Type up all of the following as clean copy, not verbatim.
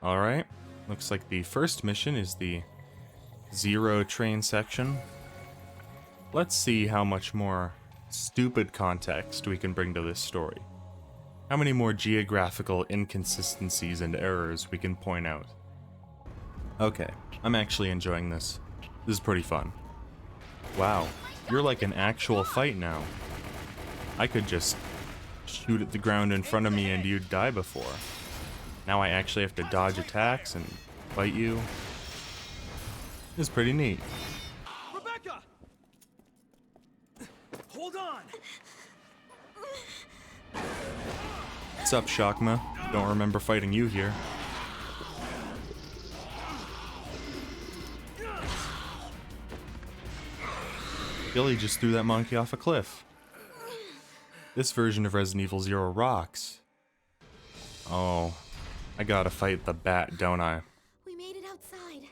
Alright, looks like the first mission is the Zero train section. Let's see how much more stupid context we can bring to this story. How many more geographical inconsistencies and errors we can point out. Okay, I'm actually enjoying this. This is pretty fun. Wow, you're like an actual fight now. I could just shoot at the ground in front of me and you'd die before. Now I actually have to dodge attacks and fight you. This is pretty neat. Rebecca! Hold on! What's up, Shakma? Don't remember fighting you here. Billy just threw that monkey off a cliff. This version of Resident Evil Zero rocks. Oh, I gotta fight the bat, don't I? We made it outside.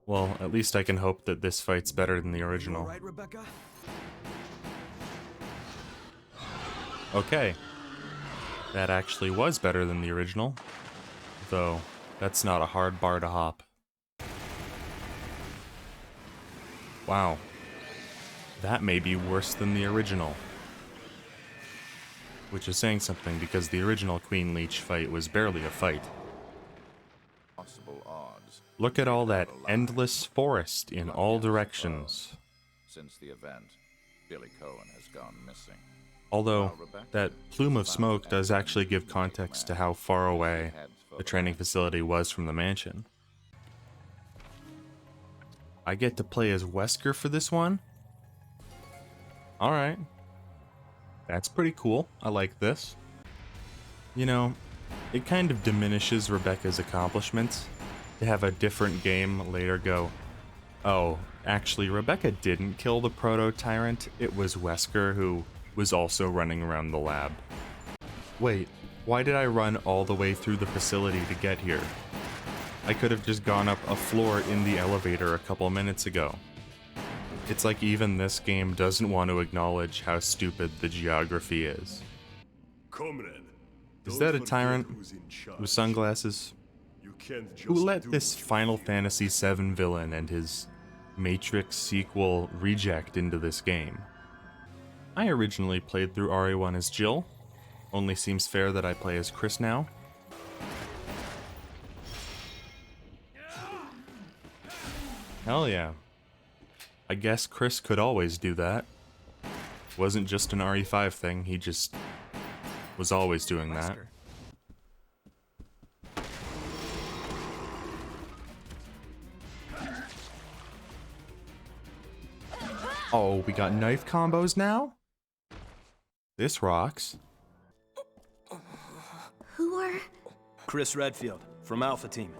Well, at least I can hope that this fight's better than the original. All right, Rebecca? Okay. That actually was better than the original. Though, that's not a hard bar to hop. Wow. That may be worse than the original. Which is saying something, because the original Queen Leech fight was barely a fight. Possible odds. Look at all that endless forest in all directions. Since the event, Billy Cohen has gone missing. Although, that plume of smoke does actually give context to how far away the training facility was from the mansion. I get to play as Wesker for this one? Alright. That's pretty cool. I like this. You know, it kind of diminishes Rebecca's accomplishments to have a different game later go, oh, actually Rebecca didn't kill the proto-tyrant, it was Wesker who was also running around the lab. Wait, why did I run all the way through the facility to get here? I could have just gone up a floor in the elevator a couple minutes ago. It's like even this game doesn't want to acknowledge how stupid the geography is. Comrade, Is that a don't tyrant forget who's in charge. with sunglasses? You can't just Who let do this what you Final feel. Fantasy VII villain and his Matrix sequel reject into this game? I originally played through RE1 as Jill. Only seems fair that I play as Chris now. Hell yeah. I guess Chris could always do that. Wasn't just an RE5 thing, he just was always doing that. Oh, we got knife combos now? This rocks. Who are Chris Redfield, from Alpha Team.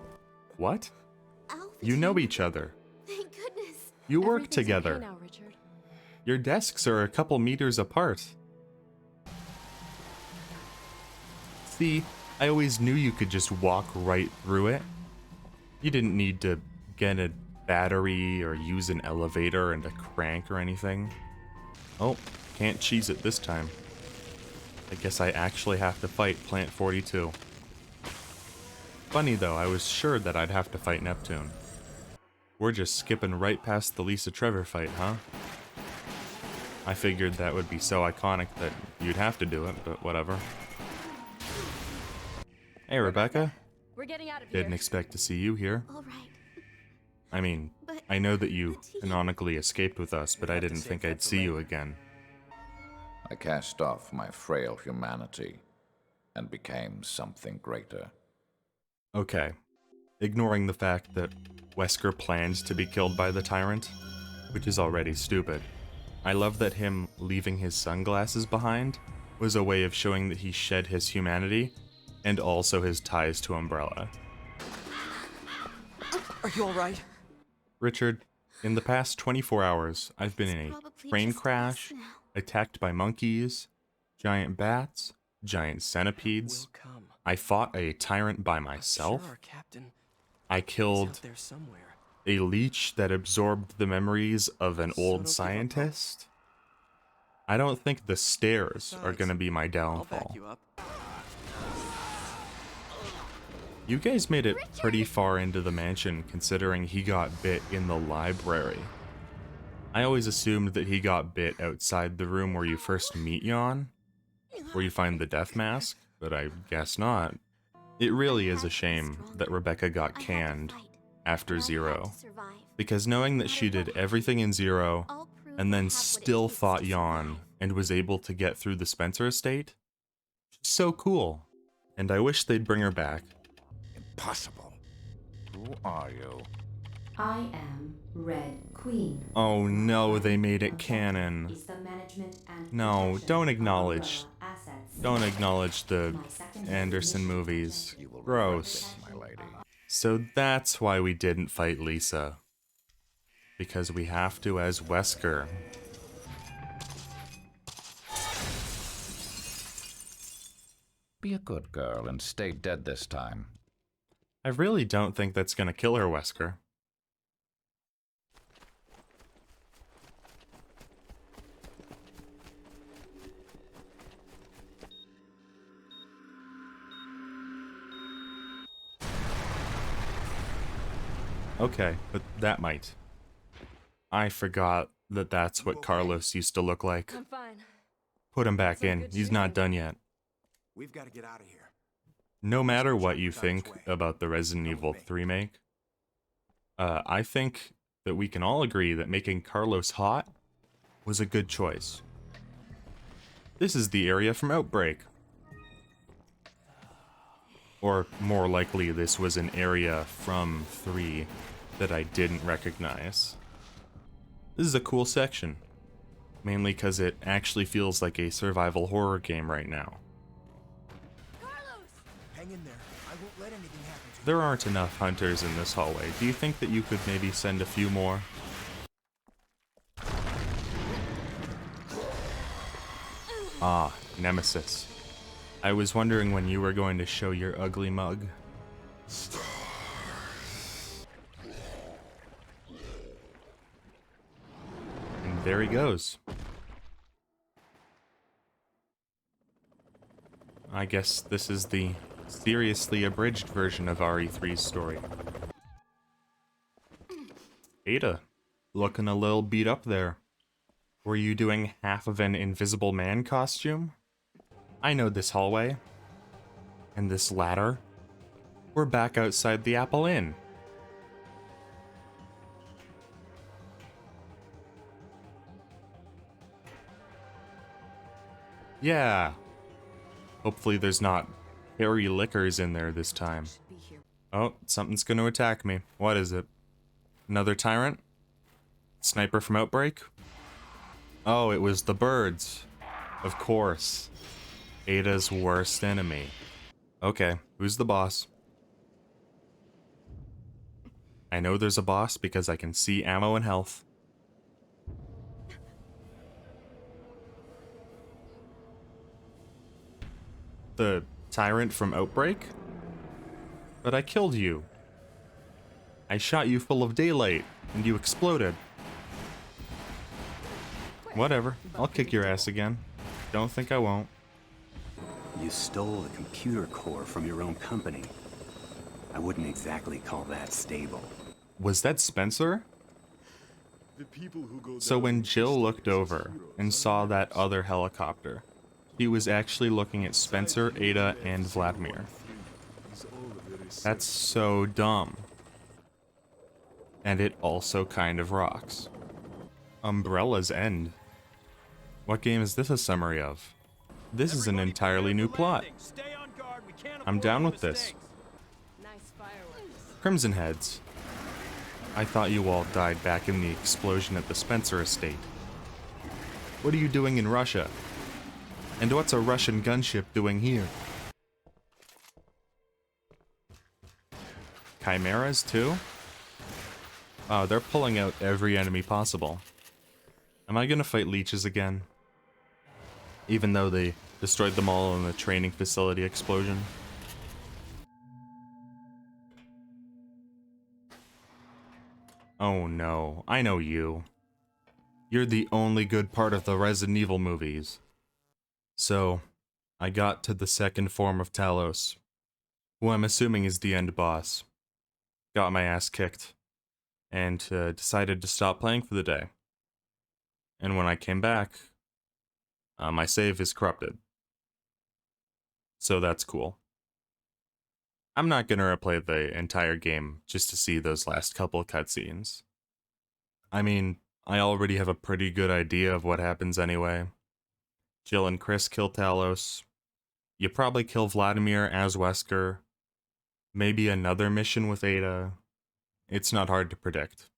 What? Alpha You know Team? each other. Thank goodness. You work Everything's okay together. now, Richard. Your desks are a couple meters apart. See, I always knew you could just walk right through it. You didn't need to get a battery or use an elevator and a crank or anything. Oh, can't cheese it this time. I guess I actually have to fight Plant 42. Funny though, I was sure that I'd have to fight Neptune. We're just skipping right past the Lisa Trevor fight, huh? I figured that would be so iconic that you'd have to do it, but whatever. Hey, Rebecca. We're getting out of here. Didn't expect to see you here. All right. I mean, But I know that you the team- canonically escaped with us, but I didn't think I'd see you again. I cast off my frail humanity and became something greater. Okay. Ignoring the fact that Wesker plans to be killed by the tyrant, which is already stupid. I love that him leaving his sunglasses behind was a way of showing that he shed his humanity and also his ties to Umbrella. Are you all right? Richard, in the past 24 hours, I've been in a Probably train just crash, us now. attacked by monkeys, giant bats, giant centipedes. I fought a tyrant by myself. Sure, Captain. I He's killed out there somewhere. a leech that absorbed the memories of an So old don't give up, scientist. I don't think the stairs are Besides, gonna be my I'll back downfall. you up. You guys made it pretty far into the mansion, considering he got bit in the library. I always assumed that he got bit outside the room where you first meet Jan, where you find the death mask, but I guess not. It really is a shame that Rebecca got canned after Zero, because knowing that she did everything in Zero and then still fought Jan and was able to get through the Spencer estate, so cool. And I wish they'd bring her back. Impossible. Who are you? I am Red Queen. Oh no, they made it canon. Is the management and No, protection don't of acknowledge. Umbrella assets. Don't acknowledge the My second Anderson mission movies. You will regret Gross. this, my lady. So that's why we didn't fight Lisa. Because we have to as Wesker. Be a good girl and stay dead this time. I really don't think that's gonna kill her, Wesker. Okay, but that might. I forgot that that's what Carlos used to look like. I'm fine. Put him back Some in. good He's not shooting. done yet. We've got to get out of here. No matter what you think about the Resident Evil 3 remake, I think that we can all agree that making Carlos hot was a good choice. This is the area from Outbreak. Or more likely, this was an area from 3 that I didn't recognize. This is a cool section, mainly because it actually feels like a survival horror game right now. Hang in there. I won't let anything happen to you. There aren't enough hunters in this hallway. Do you think that you could maybe send a few more? Ah, Nemesis. I was wondering when you were going to show your ugly mug. And there he goes. I guess this is the seriously abridged version of RE3's story. Ada, looking a little beat up there. Were you doing half of an Invisible Man costume? I know this hallway. And this ladder. We're back outside the Apple Inn. Yeah. Hopefully there's not hairy lickers in there this time. Oh, something's gonna attack me. What is it? Another tyrant? Sniper from Outbreak? Oh, it was the birds. Of course. Ada's worst enemy. Okay, who's the boss? I know there's a boss because I can see ammo and health. The tyrant from Outbreak? But I killed you. I shot you full of daylight, and you exploded. Whatever, I'll kick your ass again. Don't think I won't. You stole the computer core from your own company. I wouldn't exactly call that stable. Was that Spencer? The people who go So down when with Jill the looked stars over heroes and are saw that heroes. other helicopter, she was actually looking at Spencer, Ada, and Vladimir. Is all very That's so dumb. And it also kind of rocks. Umbrella's End. What game is this a summary of? This is an entirely new plot. Stay on guard. We can't I'm afford down any with this. mistakes. Nice fireworks. Crimson Heads. I thought you all died back in the explosion at the Spencer estate. What are you doing in Russia? And what's a Russian gunship doing here? Chimeras too? Oh, they're pulling out every enemy possible. Am I gonna fight leeches again? Even though they destroyed them all in the training facility explosion? Oh no, I know you. You're the only good part of the Resident Evil movies. So, I got to the second form of Talos. who I'm assuming is the end boss, got my ass kicked, and decided to stop playing for the day. And when I came back, my save is corrupted. So that's cool. I'm not gonna replay the entire game just to see those last couple cutscenes. I mean, I already have a pretty good idea of what happens anyway. Jill and Chris kill Talos. You probably kill Vladimir as Wesker. Maybe another mission with Ada. It's not hard to predict.